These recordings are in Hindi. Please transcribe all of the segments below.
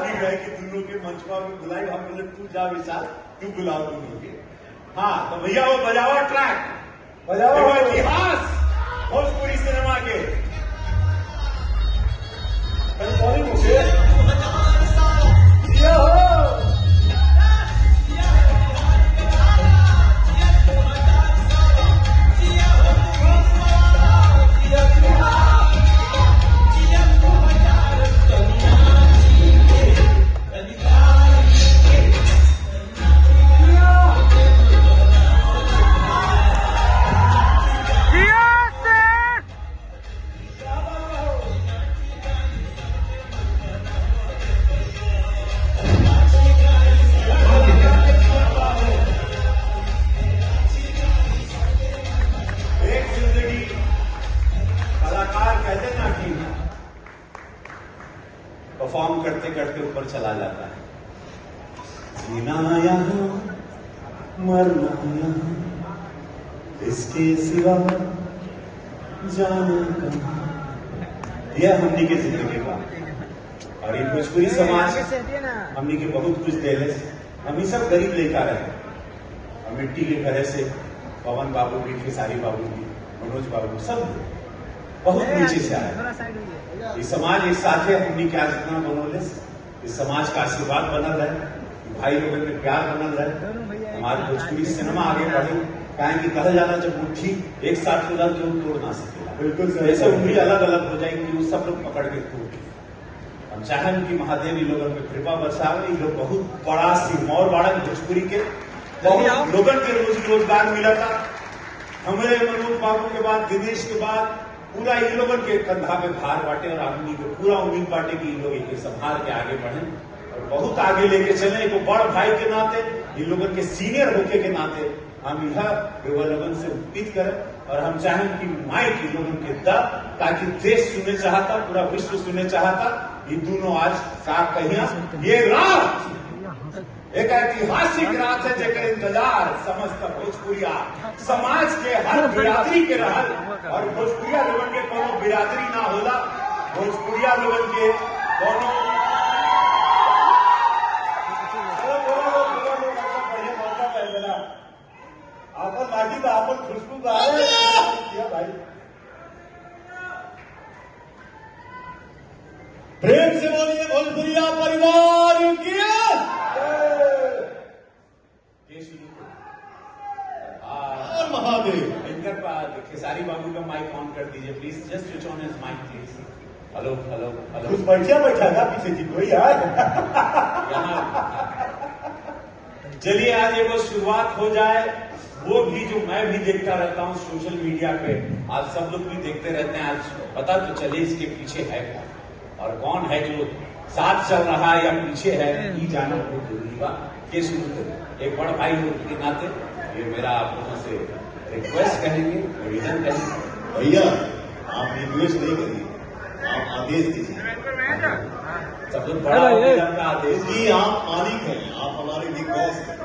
भी गए कि दोनों के मंचवा में बुलाई, हम बोले तू जा विशाल, तू बुलाओ दोनों के। हाँ तो भैया वो बजाओ ट्रैक, बजाओ इतिहास भोजपुरी सिनेमा के। परफॉर्म करते करते ऊपर चला जाता है। जीना यहाँ मरना यहाँ, इसके सिवा जाने का, यह हमनी के जिंदगी का। और ये भोजपुरी समाज हमनी के बहुत कुछ देले, हम सब गरीब लेकर रहे। और मिट्टी के घरे से पवन बाबू भी, खेसारी बाबू भी, मनोज बाबू, सब बहुत नीचे से आए। इस समाज एक साथ है, हमनी क्या जितना बनोले, इस समाज का आशीर्वाद बना रहे, भाई लोगों में प्यार बनल रहे, हमारे भोजपुरी सिनेमा आगे बढ़े। कहें कि कहा जाना जब मुट्ठी एक साथ होगा तो तोड़ ना सकेगा, बिल्कुल ऐसे उंगली अलग अलग हो जाएंगी, वो सब लोग पकड़ के तोड़। हम चाहें कि महादेव इन लोगों पे कृपा बरसावे। लोग बहुत बड़ा सिरमौर बाड़न भोजपुरी के लोगन के रोजगार मिला था। हमारे मनोज बाबू के बाद, दिनेश के बाद पूरा इन लोगों के कंधा पे भार बांटे और आदमी को पूरा उम्मीद बांटे कि इन लोग एक संभाल के आगे बढ़े और बहुत आगे लेके चले। एक बड़ भाई के नाते, इन लोगों के सीनियर होके के नाते हम यह लोगन से उम्मीद करें और हम चाहें कि माइक इन लोगों के द, ताकि देश सुनने चाहता, पूरा विश्व सुनने चाहता। ये दोनों आज साथ कहिया, ये रात एक ऐतिहासिक रात है जेकर इंतजार समस्त भोजपुरिया समाज के हर बिरादरी के रहल। और भोजपुरिया लोगन के कोनो बिरादरी ना होला, भोजपुरिया लोगन के कोनो आपन लागी तो आपन खुशबू किया भाई। प्रेम से बोलिए भोजपुरिया परिवार की और महादेव। इनकर खेसारी बाबू का माइक ऑन कर दीजिए please, just switch on his mike please. Hello hello hello. कुछ बैठा था पीछे जी कोई यार यहाँ। चलिए आज ये वो शुरुआत हो जाए, वो भी जो मैं भी देखता रहता हूँ सोशल मीडिया पे, आज सब लोग भी देखते रहते हैं। आज पता तो चले इसके पीछे है कौन और कौन है जो साथ चल रहा है या पीछे है, ये जाना बहुत जरूरी बा। ये शुरू करें एक बड़ा भाई होने के नाते ये मेरा आप लोगों से रिक्वेस्ट कहेंगे, निवेदन कहेंगे। भैया आप रिक्वेस्ट नहीं करिए, आप आदेश दीजिए। सब लोग बड़ा आदेश की, आप मालिक हैं, आप हमारे बिग बॉस हैं।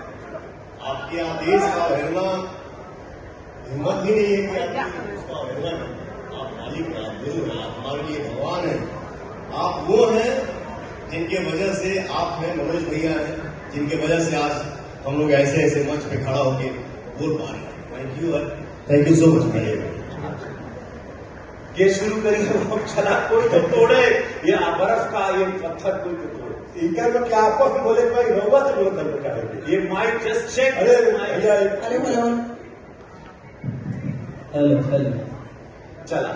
आपके आदेश का अवहेलना हिम्मत ही नहीं है कि आप उसका अवहेलना करें। आप मालिक हैं, आप गुरु हैं, आप हमारे लिए भगवान हैं। आप वो हैं जिनके वजह से आप हैं, मनोज भैया हैं, जिनके वजह से आज हम लोग ऐसे ऐसे मंच पे खड़ा होके बोल पा रहे हैं। थैंक यू सो मच भैया। ये शुरू करिए, हम चला कोई तो तोड़े, ये बर्फ का ये पत्थर कोई तो तोड़े। इनका तो क्या आपस में बोले भाई रोबा से बोलता है ये माइक जस्ट चेक। अरे भैया हेलो हेलो चला।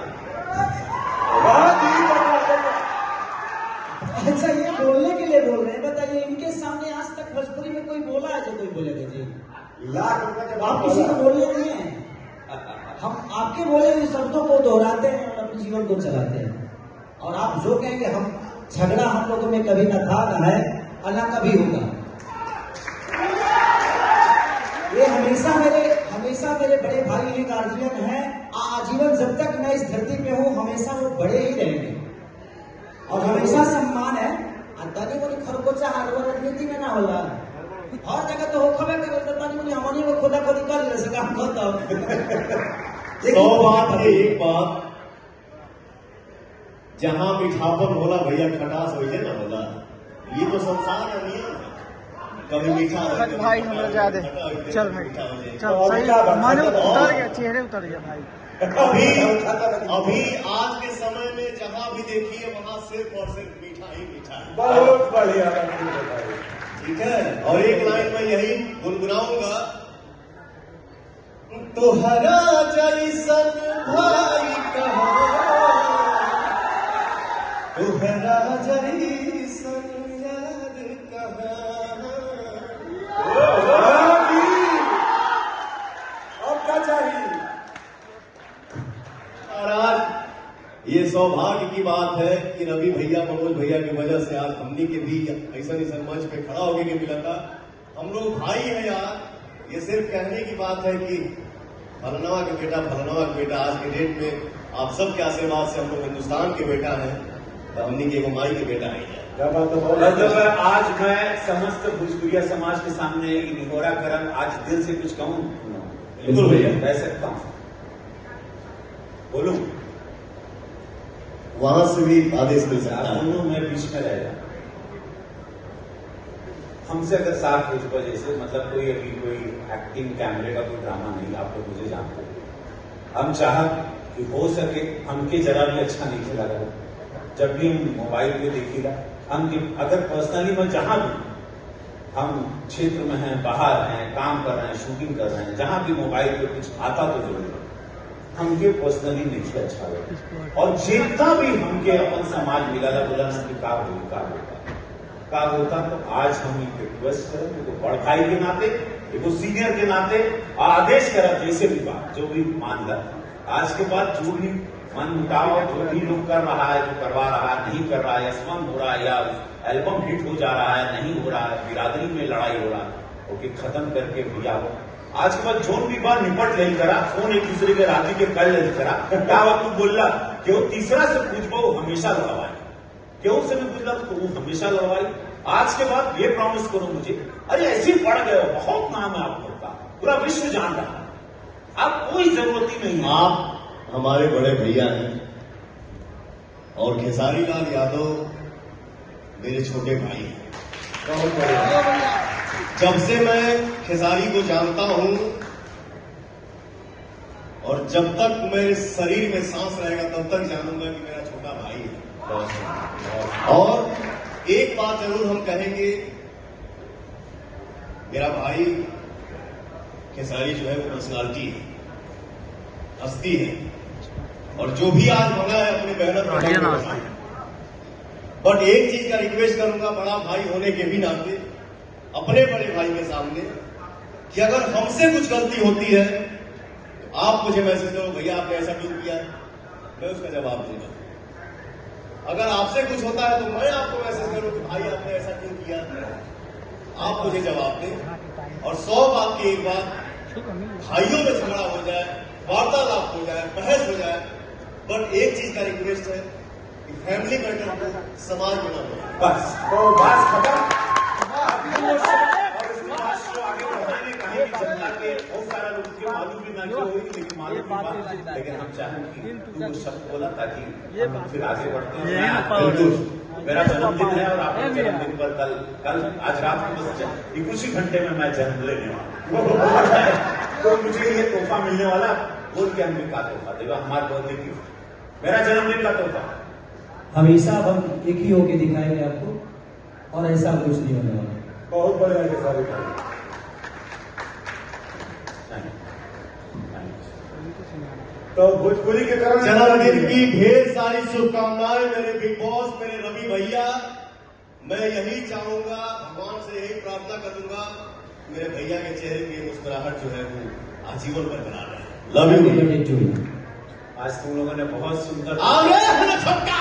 अच्छा ये बोलने के लिए बोल रहे हैं, बताइए इनके सामने आज तक भोजपुरी में कोई बोला है जो कोई बोलेगा जी? लाख रुपए के आप किसी को बोलने नहीं है, हम आपके बोले हुए शब्दों को दोहराते हैं और अपने जीवन को चलाते हैं। और आप जो कहेंगे, हम झगड़ा हम लोगों में कभी न था, न है और न कभी होगा। ये हमेशा मेरे बड़े भाई हैं, गार्जियन हैं, आजीवन जब तक मैं इस धरती पे हूँ हमेशा वो बड़े ही रहेंगे और हमेशा सम्मान है। तनी मुनी खरकोचा राजनीति में ना होला, हर जगह तो हो खबे कर तनी मुनी हमनी को खुदा खुदी कर ले से काम खत्म। 100 बात है, एक बात जहां मिठापन होला भैया खटास हो ना होला, ये तो संसार का नियम है। कभी मीठा हो भाई भाई हम लोग जा दे। चल भाई चल सही माने उतर गया, चेहरे उतर गया भाई। अभी आज के समय में जहां भी देखिए वहां सिर्फ और सिर्फ मीठा ही मीठा है। बहुत बढ़िया। ठीक है, और एक लाइन में यही गुनगुनाऊंगा, तोहरा जैसन भाई कहाँ, तोहरा जैसन याद कहाँ। अब क्या चाहिए? और आज ये सौभाग्य की बात है कि रवि भैया मनोज भैया की वजह से आज हमनी के भी ऐसा मंच पे खड़ा होने के मिला था। हम लोग भाई हैं यार। ये सिर्फ कहने की बात है कि फलनवा के बेटा आज के डेट में आप सबके आशीर्वाद से हम लोग हिंदुस्तान के बेटा हैं, तो हमनी के माई के बेटा है। मतलब आज मैं समस्त भोजपुरिया समाज के सामने निहोरा करम आज दिल से कुछ कहूँ बिल्कुल भैया कह सकता हूँ, बोलूं? वहां से भी आदेश मिल सकता है। दोनों में बीच में रहेगा। हमसे अगर 7 बजे से मतलब कोई अभी कोई एक्टिंग कैमरे का कोई ड्रामा नहीं, आप लोग मुझे जानते हैं। हम चाह कि हो सके हमके जरा भी अच्छा नहीं खेला रहा, जब भी हम मोबाइल पे देखिएगा हम अगर पर्सनली मैं जहां भी हम क्षेत्र में हैं, बाहर हैं, काम कर रहे हैं, शूटिंग कर रहे हैं, जहां भी मोबाइल पे कुछ आता तो जरूर है, हमके पर्सनली नहीं अच्छा लगा। और जितना भी हमके अपन समाज मिला बोला ना कि का होता तो आज हम एक रिक्वेस्ट करें, देखो बड़ भाई के नाते, देखो सीनियर के नाते आदेश करें, जैसे भी बात जो भी मान ला, आज के बाद जो भी मन मुटाव जो भी लोग कर रहा है, जो करवा रहा है, नहीं कर रहा है, यशवंत हो रहा है या एल्बम हिट हो जा रहा है, नहीं हो रहा है, बिरादरी में लड़ाई हो रहा है, ओके खत्म करके भैया हो आज के बाद जोन भी बार निपट नहीं करा, फोन एक दूसरे के राती के कल नहीं करा, क्या तू बोल रहा क्यों तीसरा से पूछबो हमेशा लड़वाई, क्यों से भी पूछला तो वो हमेशा लड़वाई। आज के बाद ये प्रॉमिस करो मुझे, अरे ऐसे पड़ गए, बहुत नाम है आप लोग का, पूरा विश्व जान रहा है, आप कोई जरूरत ही नहीं है। आप हमारे बड़े भैया हैं और खेसारी लाल यादव मेरे छोटे भाई हैं। बहुत बढ़िया। जब से मैं खेसारी को जानता हूं और जब तक मेरे शरीर में सांस रहेगा तब तक जानूंगा कि मेरा छोटा भाई है। और एक बात जरूर हम कहेंगे, मेरा भाई खेसारी जो है वो पर्सनालिटी है, हस्ती है, और जो भी आज बना है अपनी मेहनत। बट एक चीज का रिक्वेस्ट करूंगा बड़ा भाई होने के भी नाते अपने बड़े भाई के सामने, कि अगर हमसे कुछ गलती होती है तो आप मुझे मैसेज करो, भैया आपने ऐसा क्यों किया, मैं उसका जवाब दूंगा। अगर आपसे कुछ होता है तो मैं आपको मैसेज करूं कि भाई आपने ऐसा क्यों किया, आप मुझे जवाब दें। और 100 बात की एक बात, भाइयों में झगड़ा हो जाए, वार्तालाप हो जाए, बहस हो जाए, बट एक चीज का रिक्वेस्ट है कि फैमिली मैटर को समाज में ना हो, बस तो बात खत्म। और इसके बाद जो आगे बढ़ाने कहीं भी जनता के बहुत सारा लोग के मालूम भी ना क्यों हुई, लेकिन मालूम की बात, लेकिन हम चाहेंगे कि तू वो शब्द बोला ताकि हम फिर आगे बढ़ते हैं। मेरा जन्मदिन है और आपके जन्मदिन पर कल आज रात में बस कुछ ही घंटे में मैं जन्म लेने वाला, तो मुझे ये तोहफा मिलने वाला, बोल के हमने का तोहफा देगा, हमारे बर्थडे की मेरा जन्मदिन का तोहफा। हमेशा हम एक ही होके दिखाएंगे आपको, और ऐसा कुछ नहीं होने वाला। बहुत बढ़िया है सारे। तो भोजपुरी के कारण जन्मदिन की ढेर सारी शुभकामनाएं मेरे बिग बॉस, मेरे रवि भैया। मैं यही चाहूंगा, भगवान से यही प्रार्थना करूंगा, मेरे भैया के चेहरे की मुस्कुराहट जो है वो आजीवन बरकरार रहे। Love you. आज आज तुम लोगों ने बहुत सुंदर आगे छक्का